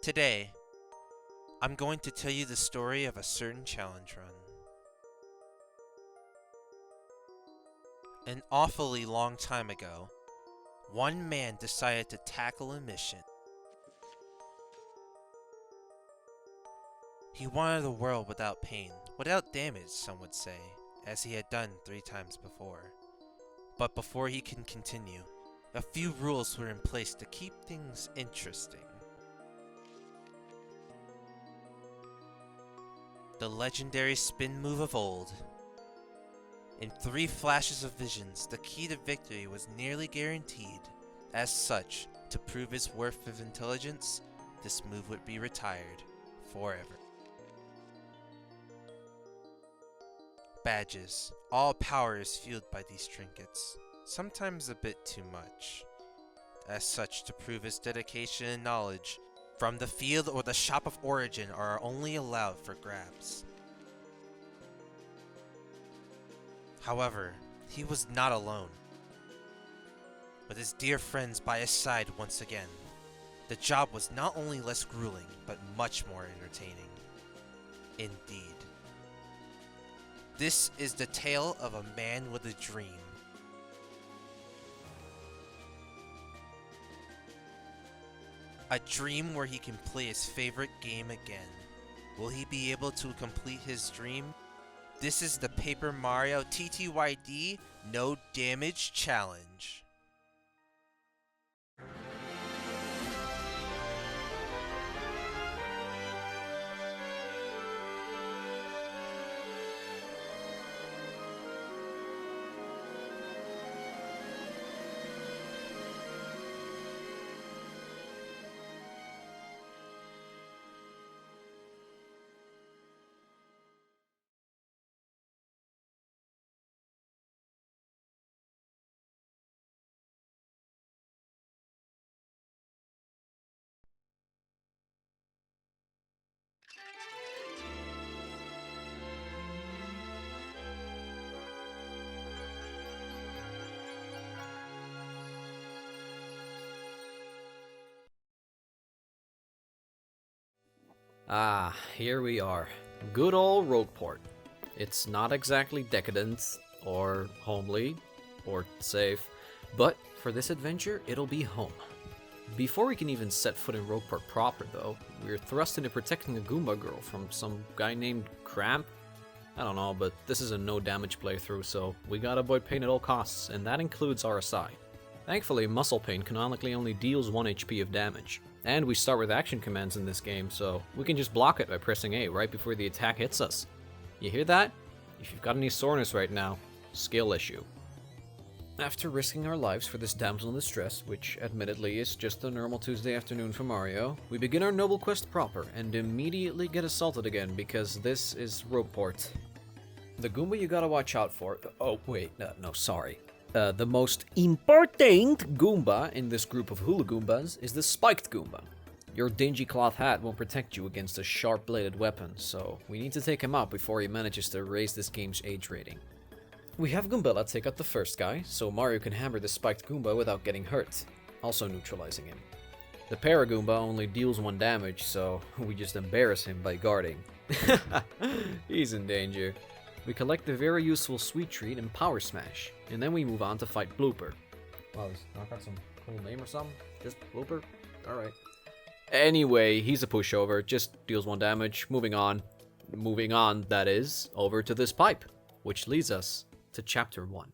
Today, I'm going to tell you the story of a certain challenge run. An awfully long time ago, one man decided to tackle a mission. He wanted a world without pain, without damage, some would say, as he had done 3 times before. But before he can continue, a few rules were in place to keep things interesting. The legendary spin move of old. In 3 flashes of visions, the key to victory was nearly guaranteed. As such, to prove his worth of intelligence, this move would be retired forever. Badges. All power is fueled by these trinkets, sometimes a bit too much. As such, to prove his dedication and knowledge, from the field or the shop of origin are only allowed for grabs. However, he was not alone. With his dear friends by his side once again, the job was not only less grueling, but much more entertaining. Indeed. This is the tale of a man with a dream. A dream where he can play his favorite game again. Will he be able to complete his dream? This is the Paper Mario TTYD No Damage Challenge. Ah, here we are. Good old Rogueport. It's not exactly decadent, or homely, or safe, but for this adventure, it'll be home. Before we can even set foot in Rogueport proper, though, we're thrust into protecting a Goomba girl from some guy named Cramp? I don't know, but this is a no-damage playthrough, so we gotta avoid pain at all costs, and that includes RSI. Thankfully, Muscle Pain canonically only deals 1 HP of damage. And we start with action commands in this game, so we can just block it by pressing A right before the attack hits us. You hear that? If you've got any soreness right now, skill issue. After risking our lives for this damsel in distress, which admittedly is just a normal Tuesday afternoon for Mario, we begin our noble quest proper and immediately get assaulted again because this is Rogueport. The Goomba you gotta watch out for. Oh, wait, no, sorry. The most important Goomba in this group of Hula Goombas is the Spiked Goomba. Your dingy cloth hat won't protect you against a sharp-bladed weapon, so we need to take him out before he manages to raise this game's age rating. We have Goombella take out the first guy, so Mario can hammer the Spiked Goomba without getting hurt, also neutralizing him. The Paragoomba only deals 1 damage, so we just embarrass him by guarding. He's in danger. We collect the very useful Sweet Treat and Power Smash, and then we move on to fight Blooper. Wow, does not got some cool name or something? Just Blooper? Alright. Anyway, he's a pushover, just deals 1 damage. Moving on, that is, over to this pipe, which leads us to Chapter 1.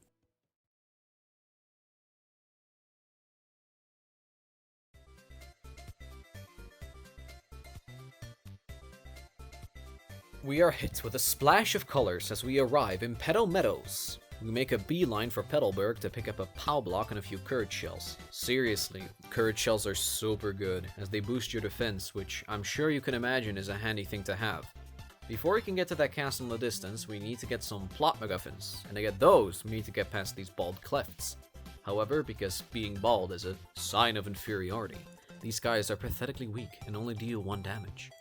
We are hit with a splash of colors as we arrive in Petal Meadows. We make a beeline for Petalburg to pick up a POW block and a few courage shells. Seriously, courage shells are super good, as they boost your defense, which I'm sure you can imagine is a handy thing to have. Before we can get to that castle in the distance, we need to get some plot MacGuffins, and to get those, we need to get past these bald clefts. However, because being bald is a sign of inferiority, these guys are pathetically weak and only deal 1 damage.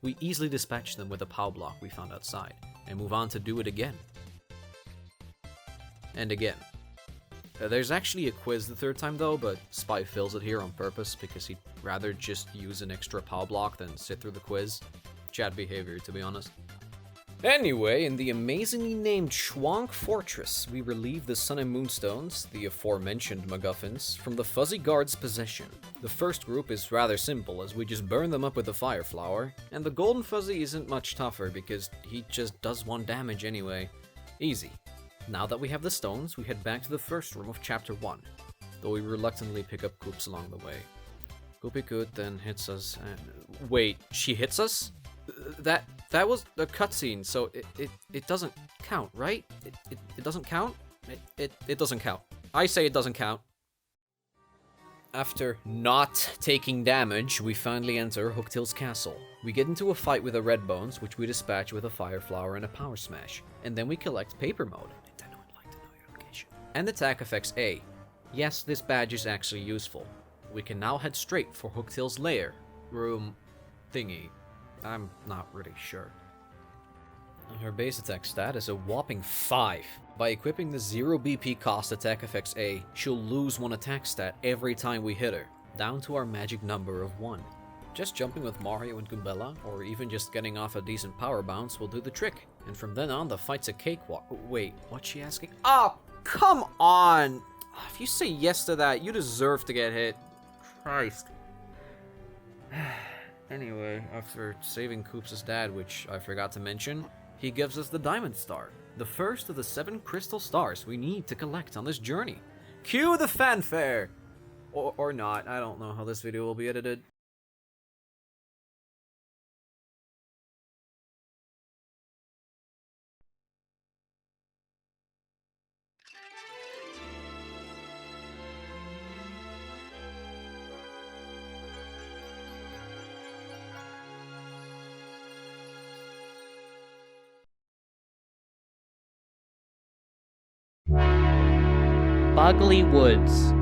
We easily dispatch them with a POW block we found outside, and move on to do it again. And again. There's actually a quiz the third time though, but Spy fills it here on purpose because he'd rather just use an extra power block than sit through the quiz. Chad behavior, to be honest. Anyway, in the amazingly named Schwank Fortress, we relieve the Sun and Moonstones, the aforementioned MacGuffins, from the Fuzzy Guard's possession. The first group is rather simple, as we just burn them up with the Fire Flower, and the Golden Fuzzy isn't much tougher because he just does 1 damage anyway. Easy. Now that we have the stones, we head back to the first room of Chapter 1, though we reluctantly pick up Koops along the way. Koopikoot then hits us and... Wait, she hits us? That was a cutscene, so it doesn't count, right? It doesn't count? It doesn't count. I say it doesn't count. After not taking damage, we finally enter Hooktail's castle. We get into a fight with the Red Bones, which we dispatch with a Fire Flower and a Power Smash. And then we collect Paper Mode. Nintendo would like to know your location. And Attack Effects A. Yes, this badge is actually useful. We can now head straight for Hooktail's lair. Room... thingy. I'm not really sure. Her base attack stat is a whopping 5. By equipping the 0 BP cost Attack Effects A, she'll lose 1 attack stat every time we hit her, down to our magic number of 1. Just jumping with Mario and Goombella, or even just getting off a decent power bounce will do the trick. And from then on, the fight's a cakewalk. Wait, what's she asking? Oh, come on! If you say yes to that, you deserve to get hit. Christ. Anyway, after saving Koops' dad, which I forgot to mention, he gives us the Diamond Star, the first of the 7 crystal stars we need to collect on this journey. Cue the fanfare! Or not, I don't know how this video will be edited. Boggly Woods.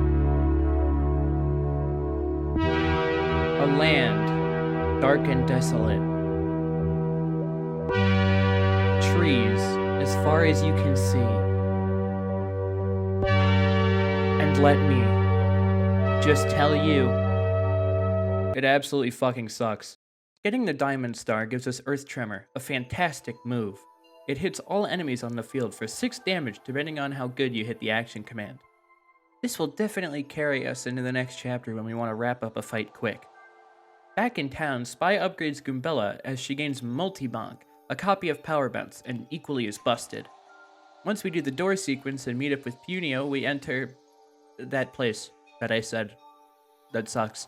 A land dark and desolate. Trees as far as you can see. And let me just tell you, it absolutely fucking sucks. Getting the Diamond Star gives us Earth Tremor, a fantastic move. It hits all enemies on the field for 6 damage depending on how good you hit the action command. This will definitely carry us into the next chapter when we want to wrap up a fight quick. Back in town, Spy upgrades Goombella as she gains Multi-Bonk, a copy of Power Bounce, and equally is busted. Once we do the door sequence and meet up with Punio, we enter that place that I said. That sucks.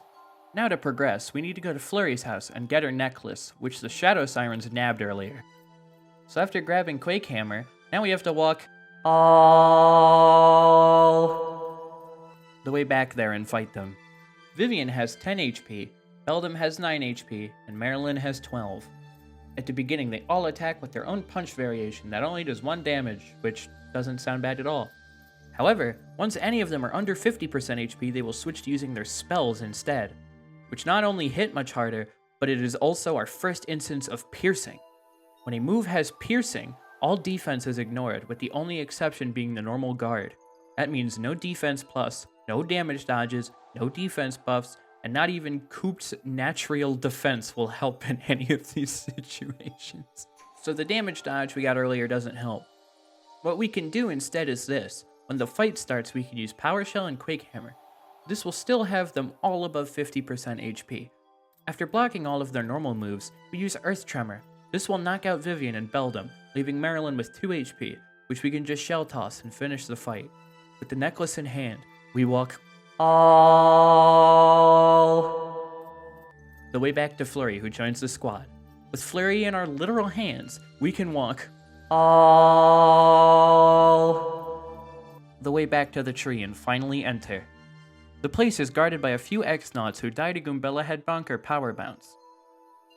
Now to progress, we need to go to Flurry's house and get her necklace, which the Shadow Sirens nabbed earlier. So after grabbing Quake Hammer, now we have to walk all the way back there and fight them. Vivian has 10 HP, Beldam has 9 HP, and Marilyn has 12. At the beginning, they all attack with their own punch variation that only does 1 damage, which doesn't sound bad at all. However, once any of them are under 50% HP, they will switch to using their spells instead, which not only hit much harder, but it is also our first instance of piercing. When a move has piercing, all defense is ignored, with the only exception being the normal guard. That means no defense plus, no damage dodges, no defense buffs, and not even Koop's natural defense will help in any of these situations. So the damage dodge we got earlier doesn't help. What we can do instead is this. When the fight starts, we can use Power Shell and Quake Hammer. This will still have them all above 50% HP. After blocking all of their normal moves, we use Earth Tremor. This will knock out Vivian and Beldam, leaving Marilyn with 2 HP, which we can just shell toss and finish the fight. With the necklace in hand, we walk all the way back to Flurry, who joins the squad. With Flurry in our literal hands, we can walk all the way back to the tree and finally enter. The place is guarded by a few X-Nauts who died to Goombella Head Bonker Power Bounce.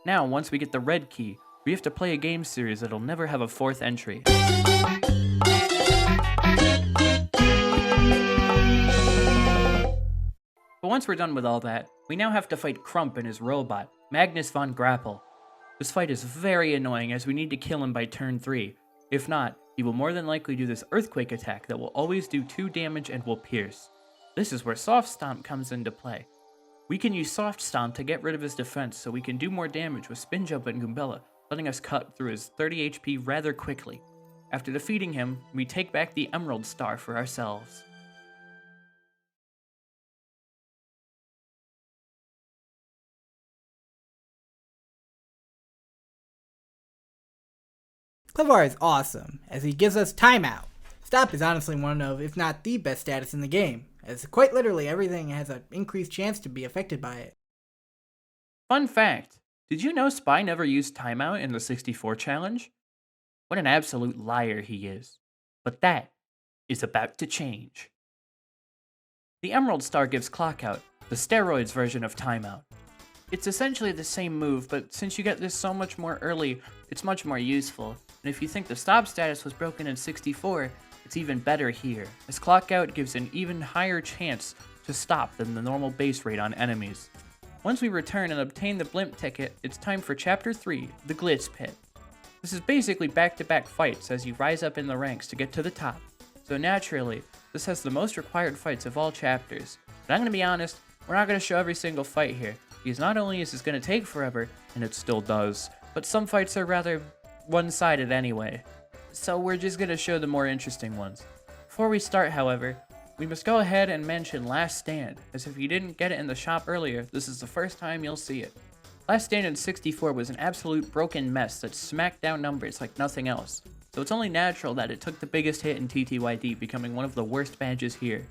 Now, once we get the red key, we have to play a game series that'll never have a 4th entry. But once we're done with all that, we now have to fight Crump and his robot, Magnus von Grapple. This fight is very annoying as we need to kill him by turn 3, If not, he will more than likely do this earthquake attack that will always do 2 damage and will pierce. This is where Soft Stomp comes into play. We can use Soft Stomp to get rid of his defense so we can do more damage with Spin Jump and Goombella, letting us cut through his 30 HP rather quickly. After defeating him, we take back the Emerald Star for ourselves. Clevar is awesome, as he gives us timeout. Stop is honestly one of, if not the best status in the game, as quite literally everything has an increased chance to be affected by it. Fun fact, did you know Spy never used timeout in the 64 challenge? What an absolute liar he is. But that is about to change. The Emerald Star gives Clockout, the steroids version of timeout. It's essentially the same move, but since you get this so much more early, it's much more useful. And if you think the stop status was broken in 64, it's even better here, as Clockout gives an even higher chance to stop than the normal base rate on enemies. Once we return and obtain the blimp ticket, it's time for Chapter 3, the Glitz Pit. This is basically back-to-back fights as you rise up in the ranks to get to the top. So naturally, this has the most required fights of all chapters. But I'm going to be honest, we're not going to show every single fight here, because not only is this going to take forever, and it still does, but some fights are rather one-sided anyway. So we're just going to show the more interesting ones. Before we start, however, we must go ahead and mention Last Stand, as if you didn't get it in the shop earlier, this is the first time you'll see it. Last Stand in 64 was an absolute broken mess that smacked down numbers like nothing else, so it's only natural that it took the biggest hit in TTYD, becoming one of the worst badges here.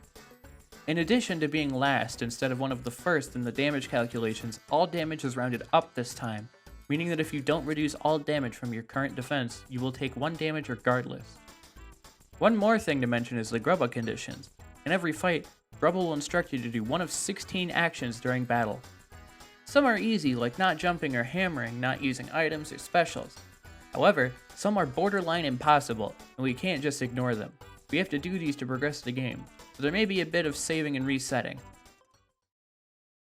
In addition to being last instead of one of the first in the damage calculations, all damage is rounded up this time, meaning that if you don't reduce all damage from your current defense, you will take 1 damage regardless. One more thing to mention is the Grubba conditions. In every fight, Grubba will instruct you to do one of 16 actions during battle. Some are easy, like not jumping or hammering, not using items or specials. However, some are borderline impossible, and we can't just ignore them. We have to do these to progress the game, so there may be a bit of saving and resetting.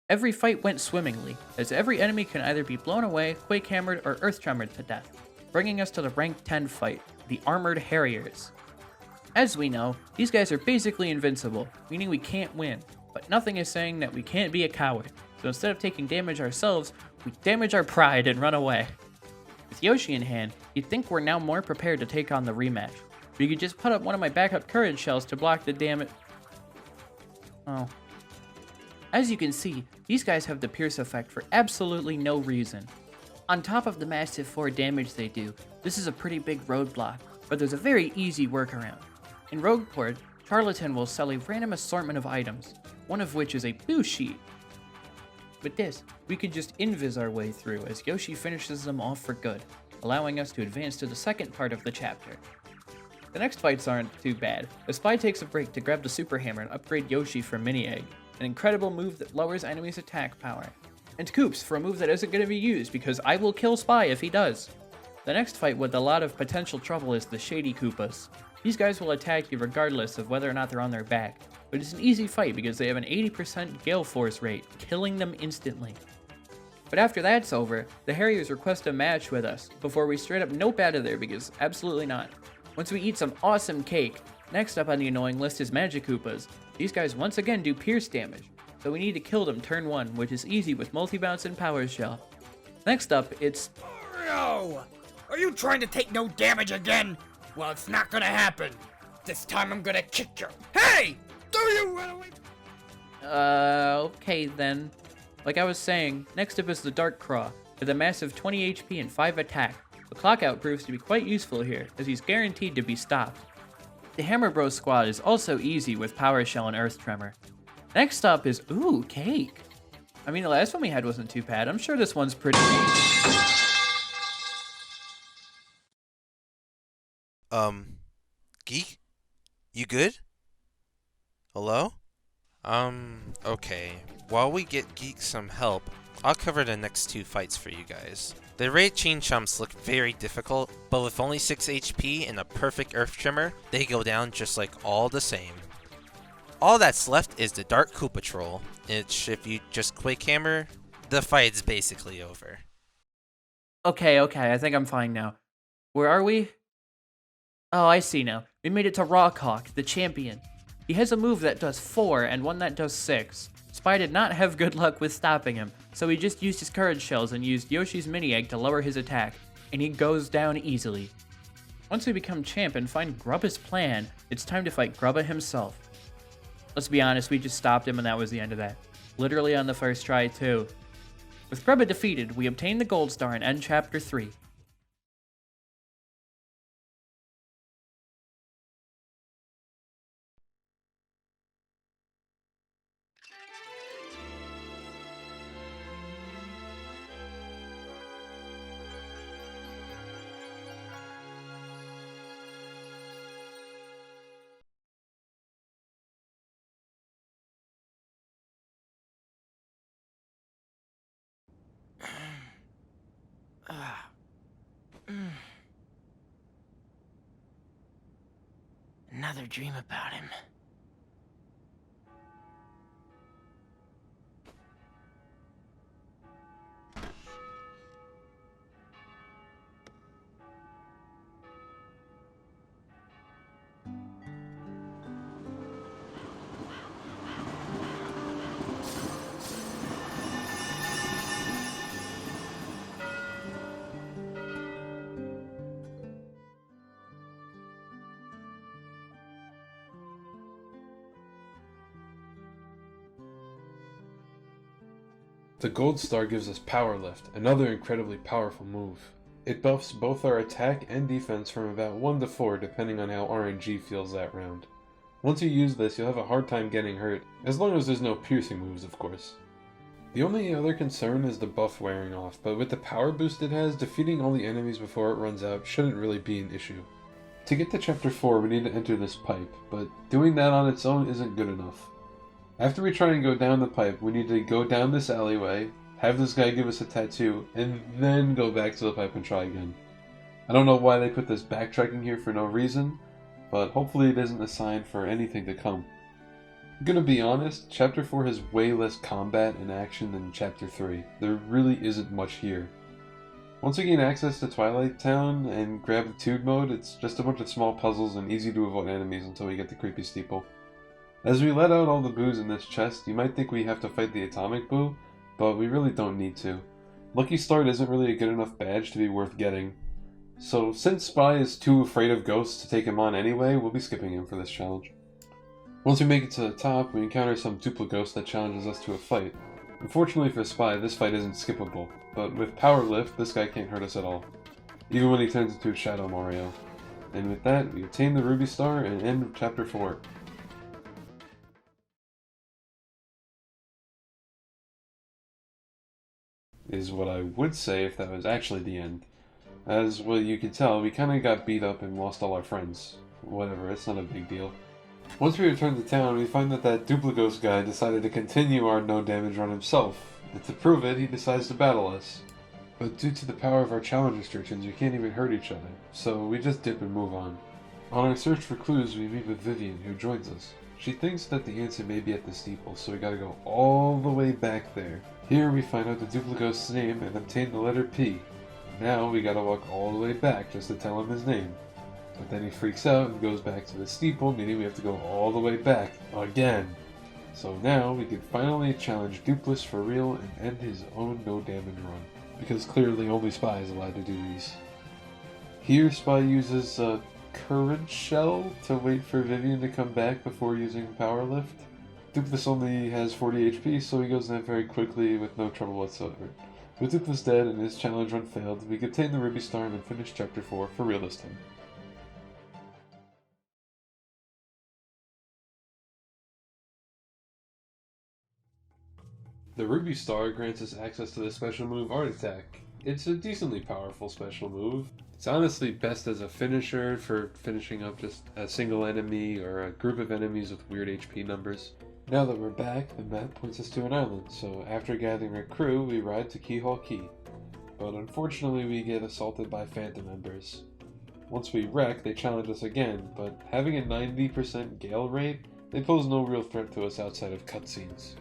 Every fight went swimmingly, as every enemy can either be blown away, quake hammered, or earth tremored to death, bringing us to the rank 10 fight, the Armored Harriers. As we know, these guys are basically invincible, meaning we can't win, but nothing is saying that we can't be a coward, so instead of taking damage ourselves, we damage our pride and run away. With Yoshi in hand, you'd think we're now more prepared to take on the rematch, but you could just put up one of my backup courage shells to block the damage. Oh. As you can see, these guys have the pierce effect for absolutely no reason. On top of the massive 4 damage they do, this is a pretty big roadblock, but there's a very easy workaround. In Rogueport, Charlatan will sell a random assortment of items, one of which is a boo sheet. With this, we can just invis our way through as Yoshi finishes them off for good, allowing us to advance to the second part of the chapter. The next fights aren't too bad, as Spy takes a break to grab the Super Hammer and upgrade Yoshi for Mini Egg, an incredible move that lowers enemies' attack power, and Koops for a move that isn't going to be used because I will kill Spy if he does. The next fight with a lot of potential trouble is the Shady Koopas. These guys will attack you regardless of whether or not they're on their back, but it's an easy fight because they have an 80% Gale Force rate, killing them instantly. But after that's over, the Harriers request a match with us, before we straight up nope out of there because absolutely not. Once we eat some awesome cake, next up on the annoying list is Magic Koopas. These guys once again do pierce damage, so we need to kill them turn 1, which is easy with Multi-Bounce and Power Shell. Next up, it's... Mario! Are you trying to take no damage again? Well, it's not gonna happen. This time I'm gonna kick you. Hey! Do you run away? Okay then. Like I was saying, next up is the Dark Craw, with a massive 20 HP and 5 attack. The Clockout proves to be quite useful here, as he's guaranteed to be stopped. The Hammer Bros squad is also easy with Power Shell and Earth Tremor. Next up is, ooh, Cake. I mean, the last one we had wasn't too bad. I'm sure this one's pretty... Geek? You good? Hello? Okay. While we get Geek some help, I'll cover the next 2 fights for you guys. The Raid Chain Chumps look very difficult, but with only 6 HP and a perfect Earth Trimmer, they go down just like all the same. All that's left is the Dark Koopa Troll, which if you just Quake Hammer, the fight's basically over. Okay, I think I'm fine now. Where are we? Oh, I see now. We made it to Rockhawk, the champion. He has a move that does 4 and one that does 6. Spy did not have good luck with stopping him, so he just used his courage shells and used Yoshi's mini egg to lower his attack, and he goes down easily. Once we become champ and find Grubba's plan, it's time to fight Grubba himself. Let's be honest, we just stopped him and that was the end of that. Literally on the first try too. With Grubba defeated, we obtain the Gold Star and end Chapter 3. Another dream about him. The Gold Star gives us Power Lift, another incredibly powerful move. It buffs both our attack and defense from about 1 to 4 depending on how RNG feels that round. Once you use this, you'll have a hard time getting hurt, as long as there's no piercing moves of course. The only other concern is the buff wearing off, but with the power boost it has, defeating all the enemies before it runs out shouldn't really be an issue. To get to Chapter 4 we need to enter this pipe, but doing that on its own isn't good enough. After we try and go down the pipe, we need to go down this alleyway, have this guy give us a tattoo, and then go back to the pipe and try again. I don't know why they put this backtracking here for no reason, but hopefully it isn't a sign for anything to come. I'm gonna be honest, Chapter 4 has way less combat and action than Chapter 3. There really isn't much here. Once we gain access to Twilight Town and grab the Tude mode, it's just a bunch of small puzzles and easy to avoid enemies until we get the creepy steeple. As we let out all the boos in this chest, you might think we have to fight the Atomic Boo, but we really don't need to. Lucky Start isn't really a good enough badge to be worth getting. So since Spy is too afraid of ghosts to take him on anyway, we'll be skipping him for this challenge. Once we make it to the top, we encounter some Duplighost that challenges us to a fight. Unfortunately for Spy, this fight isn't skippable, but with Power Lift, this guy can't hurt us at all. Even when he turns into a Shadow Mario. And with that, we obtain the Ruby Star and end Chapter 4. Is what I would say if that was actually the end. As well you can tell, we kinda got beat up and lost all our friends. Whatever, it's not a big deal. Once we return to town, we find that Duplighost guy decided to continue our no damage run himself, and to prove it, he decides to battle us. But due to the power of our challenge restrictions, we can't even hurt each other, so we just dip and move on. On our search for clues, we meet with Vivian, who joins us. She thinks that the answer may be at the steeple, so we gotta go all the way back there. Here we find out the Duplighost's name and obtain the letter P. Now we gotta walk all the way back just to tell him his name. But then he freaks out and goes back to the steeple, meaning we have to go all the way back again. So now we can finally challenge Dupless for real and end his own no damage run. Because clearly only Spy is allowed to do these. Here Spy uses a Courage Shell to wait for Vivian to come back before using Power Lift. Dupless only has 40 HP, so he goes down very quickly with no trouble whatsoever. With Dupless dead and his challenge run failed, we obtain the Ruby Star and finish Chapter 4 for real this time. The Ruby Star grants us access to the special move Art Attack. It's a decently powerful special move. It's honestly best as a finisher for finishing up just a single enemy or a group of enemies with weird HP numbers. Now that we're back, the map points us to an island, so after gathering our crew, we ride to Keyhole Key. But unfortunately we get assaulted by Phantom members. Once we wreck, they challenge us again, but having a 90% gale rate, they pose no real threat to us outside of cutscenes.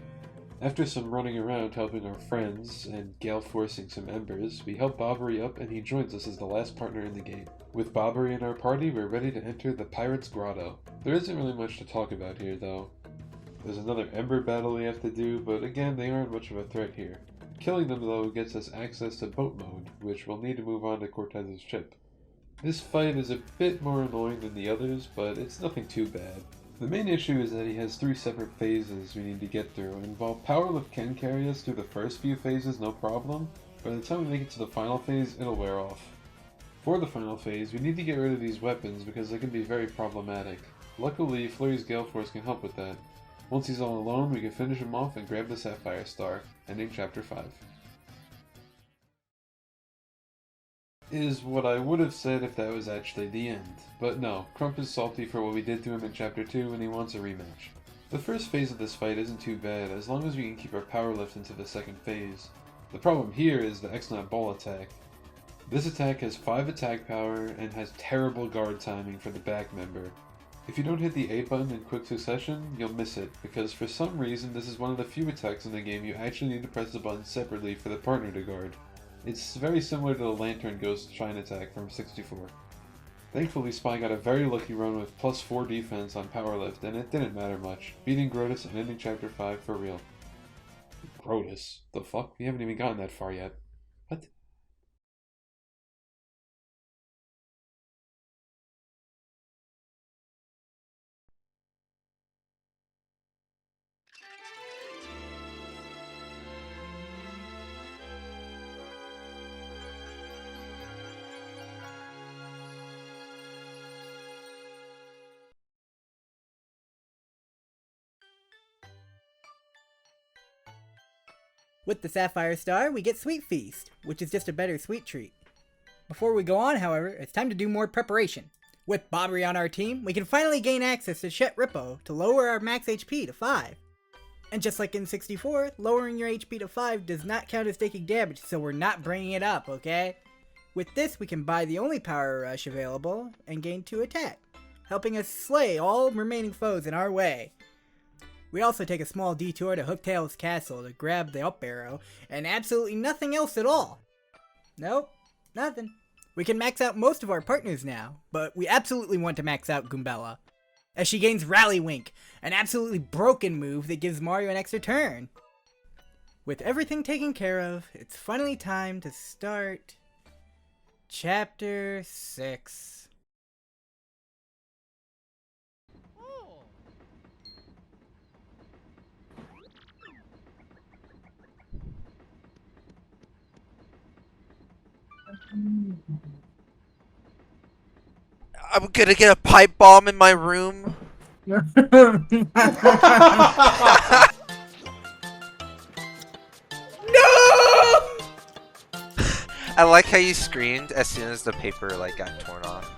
After some running around helping our friends and gale forcing some embers, we help Bobbery up and he joins us as the last partner in the game. With Bobbery in our party, we're ready to enter the Pirate's Grotto. There isn't really much to talk about here though. There's another Ember battle we have to do, but again they aren't much of a threat here. Killing them though gets us access to boat mode, which we'll need to move on to Cortez's ship. This fight is a bit more annoying than the others, but it's nothing too bad. The main issue is that he has 3 separate phases we need to get through, and while Power Lift can carry us through the first few phases no problem, by the time we make it to the final phase, it'll wear off. For the final phase, we need to get rid of these weapons because they can be very problematic. Luckily, Flurry's Gale Force can help with that. Once he's all alone, we can finish him off and grab the Sapphire Star, ending Chapter 5. Is what I would have said if that was actually the end. But no, Crump is salty for what we did to him in Chapter 2 and he wants a rematch. The first phase of this fight isn't too bad, as long as we can keep our power lift into the second phase. The problem here is the X-Knot Ball attack. This attack has 5 attack power and has terrible guard timing for the back member. If you don't hit the A button in quick succession, you'll miss it, because for some reason this is one of the few attacks in the game you actually need to press the button separately for the partner to guard. It's very similar to the Lantern Ghost Shine attack from 64. Thankfully Spy got a very lucky run with plus 4 defense on Powerlift, and it didn't matter much, beating Grotus and ending Chapter 5 for real. Grotus? The fuck? We haven't even gotten that far yet. What? With the Sapphire Star, we get Sweet Feast, which is just a better sweet treat. Before we go on, however, it's time to do more preparation. With Bobbery on our team, we can finally gain access to Shet Rippo to lower our max HP to 5. And just like in 64, lowering your HP to 5 does not count as taking damage, so we're not bringing it up, okay? With this, we can buy the only Power Rush available and gain 2 attack, helping us slay all remaining foes in our way. We also take a small detour to Hooktail's castle to grab the up arrow, and absolutely nothing else at all. Nope, nothing. We can max out most of our partners now, but we absolutely want to max out Goombella, as she gains Rally Wink, an absolutely broken move that gives Mario an extra turn. With everything taken care of, it's finally time to start Chapter 6. I'm gonna get a pipe bomb in my room. No! I like how you screamed as soon as the paper got torn off.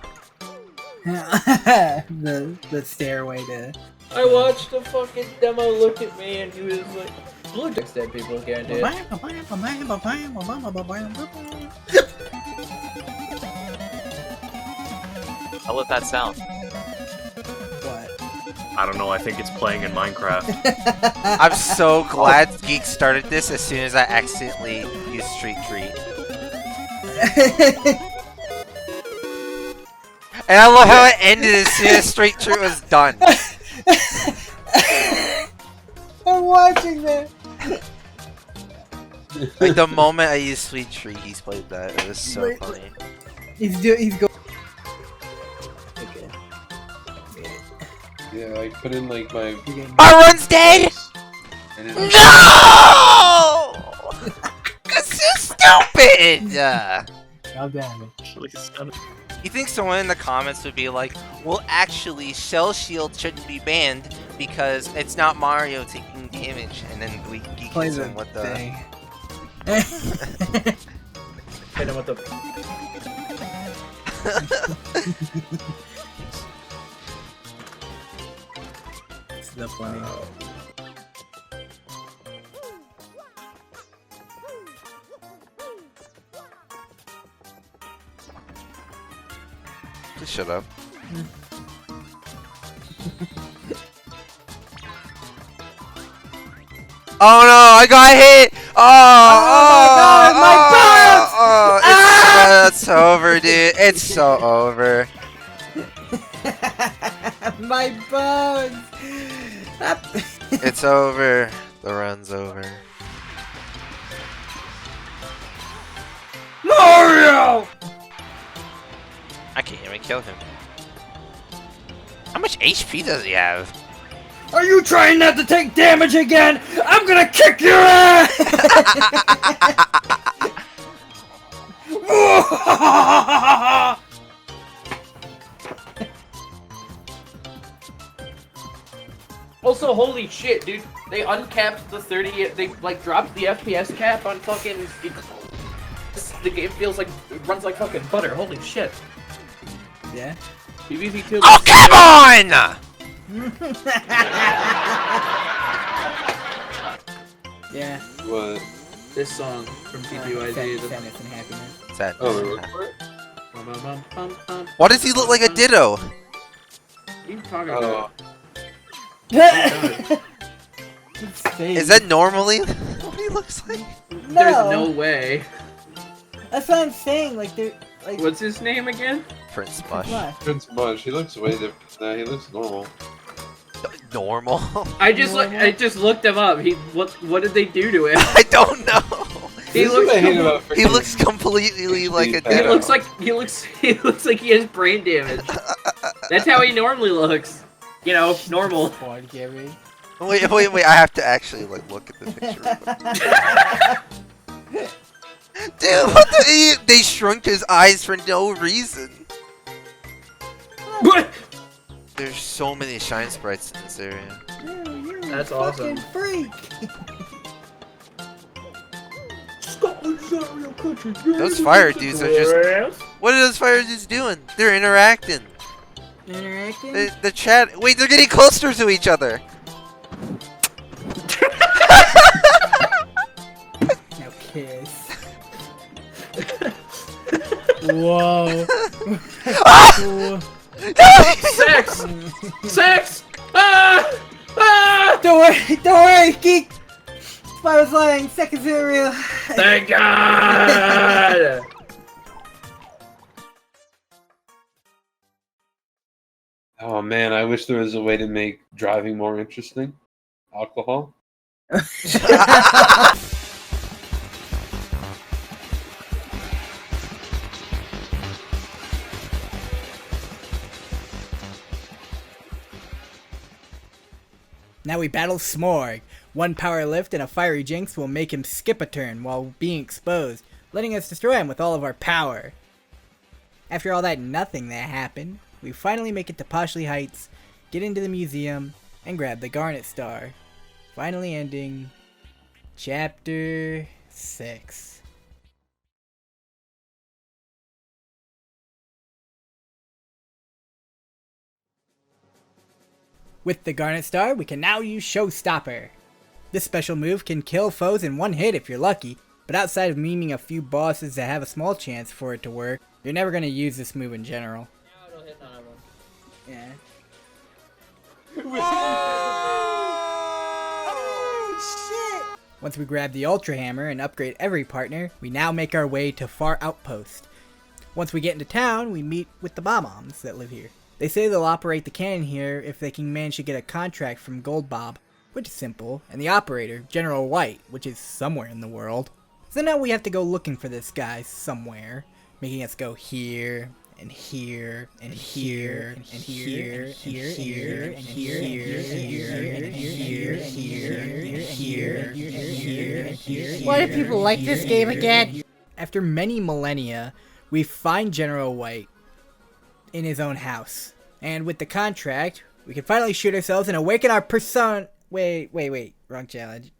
the stairway to... I watched the fucking demo look at me and he was like, blue text dead people can't do it. How would that sound? What? I don't know, I think it's playing in Minecraft. I'm so glad Geek started this as soon as I accidentally used Street Treat. And I love how it ended as soon as Street Treat was done. I'm watching that. Like the moment I used Sweet Treat, he's played that. It was so Wait, funny. He's going. Okay. Yeah, like put in like my... Our run's dead! And then No! That's so stupid! God damn it. You think someone in the comments would be like, well, actually, Shell Shield shouldn't be banned because it's not Mario taking damage, and then we geek Play him with the... thing. Hit him with the... It's the funny. Just shut up. Oh no, I got hit! Oh my God, my It's over, dude. It's so over. My bones! It's over. The run's over. Mario! I can't even kill him. How much HP does he have? Are you trying not to take damage again? I'm gonna kick your ass! Also, holy shit, dude. They uncapped the 30. They like dropped the FPS cap on fucking. The game feels like it runs like fucking butter. Holy shit. Yeah. PvP2. Oh, come on! Yeah. What? This song from TPYD. Sadness and happiness. Sad. Oh, we look for it? Why does he look like a ditto? What are you talking Oh, about? Is that normally what he looks like? There's no way. That's what I'm saying. Like they're like. What's his name again? Prince Mush. What? Prince Mush. He looks way different. Nah, he looks normal. Normal? I just looked him up. What did they do to him? I don't know. He This is what I hate about He freaking- looks completely like a He ditto. looks like he looks like he has brain damage. That's how he normally looks. You know, normal. Boy, Gary. Wait, I have to actually like look at the picture. Dude, what the they shrunk his eyes for no reason. What? There's so many shine sprites in this area. You're That's a awesome. fucking freak. Scotland's not a real country. Those fire dudes are just. What are those fire dudes doing? They're interacting. Interacting. The chat. Wait, they're getting closer to each other. Now kiss. Whoa. Whoa. Sex! Sex! Ah! Ah! Don't worry, geek. Spy was lying. Seconds isn't real. Thank God! Oh man, I wish there was a way to make driving more interesting. Alcohol. Now we battle Smorg. One power lift and a fiery jinx will make him skip a turn while being exposed, letting us destroy him with all of our power. After all that nothing that happened, we finally make it to Poshley Heights, get into the museum, and grab the Garnet Star. Finally ending Chapter 6. With the Garnet Star, we can now use Showstopper. This special move can kill foes in one hit if you're lucky, but outside of memeing a few bosses that have a small chance for it to work, you're never going to use this move in general. Yeah. Oh, shit! Once we grab the Ultra Hammer and upgrade every partner, we now make our way to Far Outpost. Once we get into town, we meet with the Bob-Ombs that live here. They say they'll operate the cannon here if they can manage to get a contract from Gold Bob, which is simple, and the operator, General White, which is somewhere in the world. So now we have to go looking for this guy somewhere, making us go here, and here, and here, and here, and here, and here, and here, and here, and here, and here, and here, and here, and here. Why do people like this game again? After many millennia, we find General White in his own house. And with the contract, we can finally shoot ourselves and awaken our person. Wait, wrong challenge.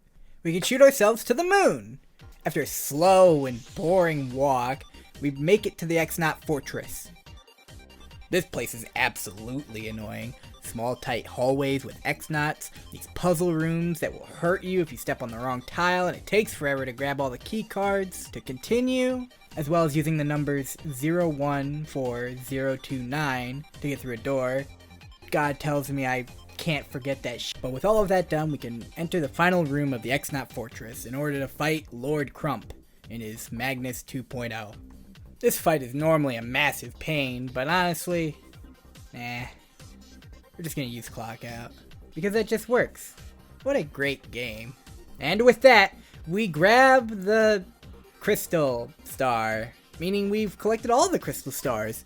We can shoot ourselves to the moon. After a slow and boring walk, we make it to the X-Naut Fortress. This place is absolutely annoying. Small tight hallways with X-Nauts, these puzzle rooms that will hurt you if you step on the wrong tile, and it takes forever to grab all the key cards to continue, as well as using the numbers 014029 to get through a door. God tells me I can't forget that shit. But with all of that done, we can enter the final room of the X-Not Fortress in order to fight Lord Crump in his Magnus 2.0. This fight is normally a massive pain, but honestly, nah. We're just gonna use Clock Out, because that just works. What a great game. And with that, we grab the Crystal Star, meaning we've collected all the Crystal Stars.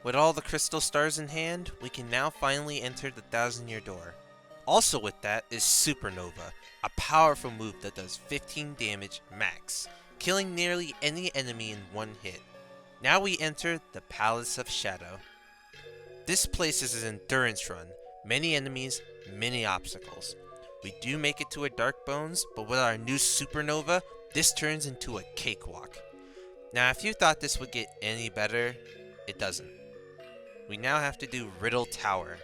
With all the crystal stars in hand, we can now finally enter the 1,000-year door. Also with that is Supernova, a powerful move that does 15 damage max, killing nearly any enemy in one hit. Now we enter the Palace of Shadow. This place is an endurance run, many enemies, many obstacles. We do make it to a Dark Bones, but with our new Supernova, this turns into a cakewalk. Now if you thought this would get any better, it doesn't. We now have to do Riddle Tower,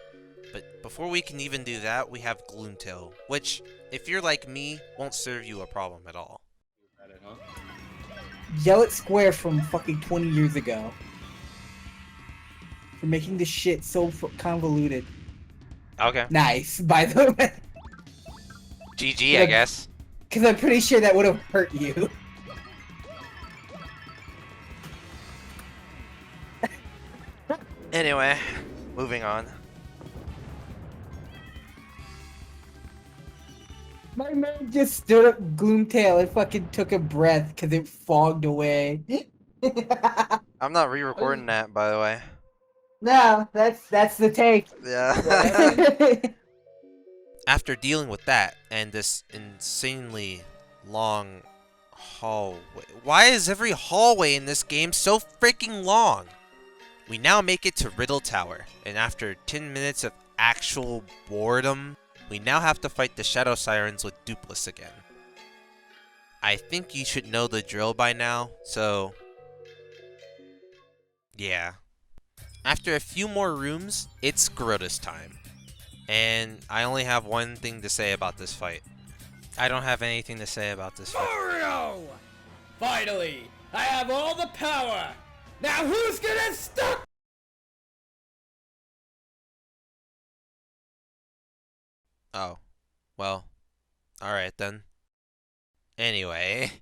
but before we can even do that, we have Gloomtail, which, if you're like me, won't serve you a problem at all. Yell at Square from fucking 20 years ago. For making this shit so convoluted. Okay. Nice, by the way. GG, I guess. Because I'm pretty sure that would have hurt you. Anyway, moving on. My man just stood up Gloomtail and fucking took a breath because it fogged away. I'm not re-recording that, by the way. No, that's the take. Yeah. After dealing with that and this insanely long hallway. Why is every hallway in this game so freaking long? We now make it to Riddle Tower, and after 10 minutes of actual boredom, we now have to fight the Shadow Sirens with Dupless again. I think you should know the drill by now, so yeah. After a few more rooms, it's Garota's time. And I only have one thing to say about this fight. I don't have anything to say about this fight. Mario! Finally, I have all the power! Now who's gonna stop? Oh. Well. Alright then. Anyway.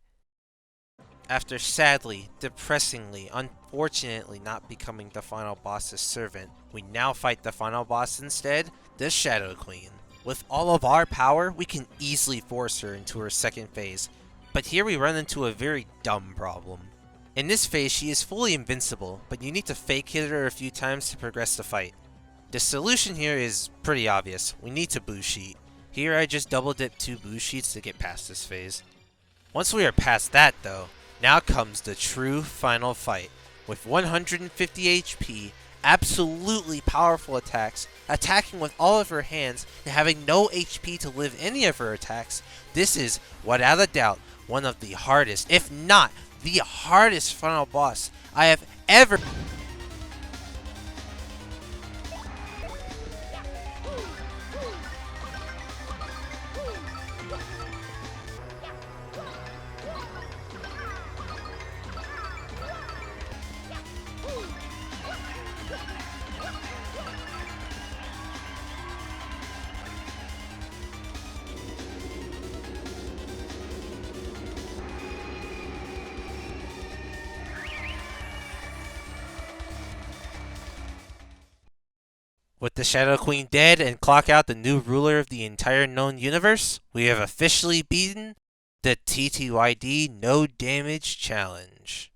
After sadly, depressingly, unfortunately not becoming the final boss's servant, we now fight the final boss instead, the Shadow Queen. With all of our power, we can easily force her into her second phase, but here we run into a very dumb problem. In this phase, she is fully invincible, but you need to fake hit her a few times to progress the fight. The solution here is pretty obvious. We need to boo sheet. Here I just double dip 2 boo sheets to get past this phase. Once we are past that though, now comes the true final fight. With 150 HP, absolutely powerful attacks, attacking with all of her hands, and having no HP to live any of her attacks, this is, without a doubt, one of the hardest, if not the hardest final boss I have ever... With the Shadow Queen dead and Clock Out the new ruler of the entire known universe, we have officially beaten the TTYD No Damage Challenge.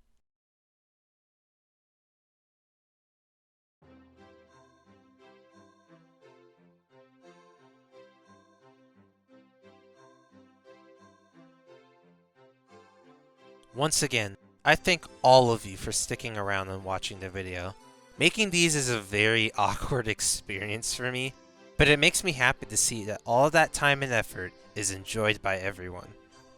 Once again, I thank all of you for sticking around and watching the video. Making these is a very awkward experience for me, but it makes me happy to see that all that time and effort is enjoyed by everyone.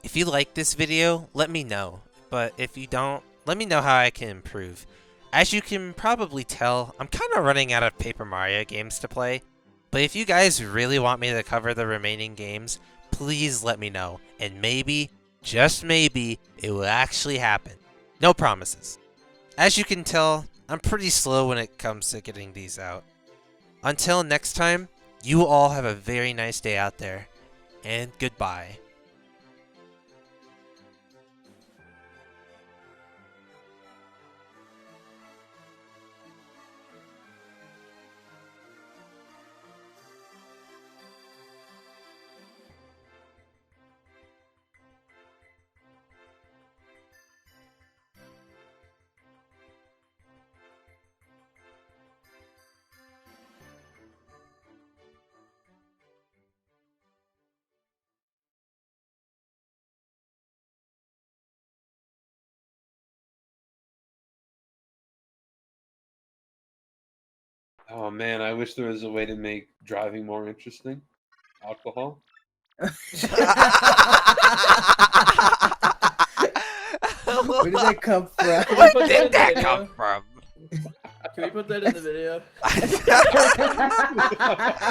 If you like this video, let me know. But if you don't, let me know how I can improve. As you can probably tell, I'm kind of running out of Paper Mario games to play. But if you guys really want me to cover the remaining games, please let me know. And maybe, just maybe, it will actually happen. No promises. As you can tell, I'm pretty slow when it comes to getting these out. Until next time, you all have a very nice day out there, and goodbye. Oh man, I wish there was a way to make driving more interesting. Alcohol? Where did that come from? Where put that did in the that video? come from? Can we put that in the video?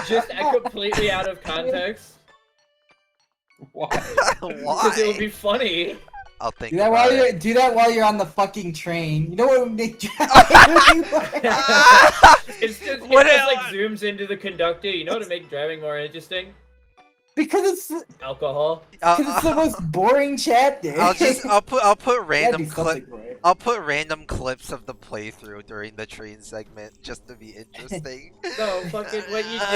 Just completely out of context. Why? Because it would Why? be funny. I'll think Do that about while it. you're on the fucking train. You know what would make driving It's just, What it just el- like zooms into the conductor. You know what to make driving more interesting? Because it's Alcohol. the most boring chapter. I'll put That'd random be something, right? I'll put random clips of the playthrough during the train segment just to be interesting. No, fucking what you do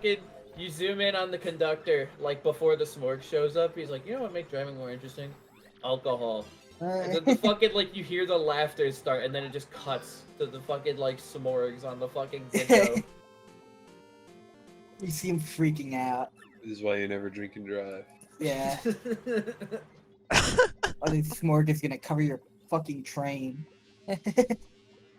is you zoom in on the conductor like before the smorg shows up. He's like, you know what make driving more interesting? Alcohol. And then the fucking like you hear the laughter start, and then it just cuts to the fucking like smorgs on the fucking window. You see him freaking out. This is why you never drink and drive. Yeah. Oh, this smorg is gonna cover your fucking train.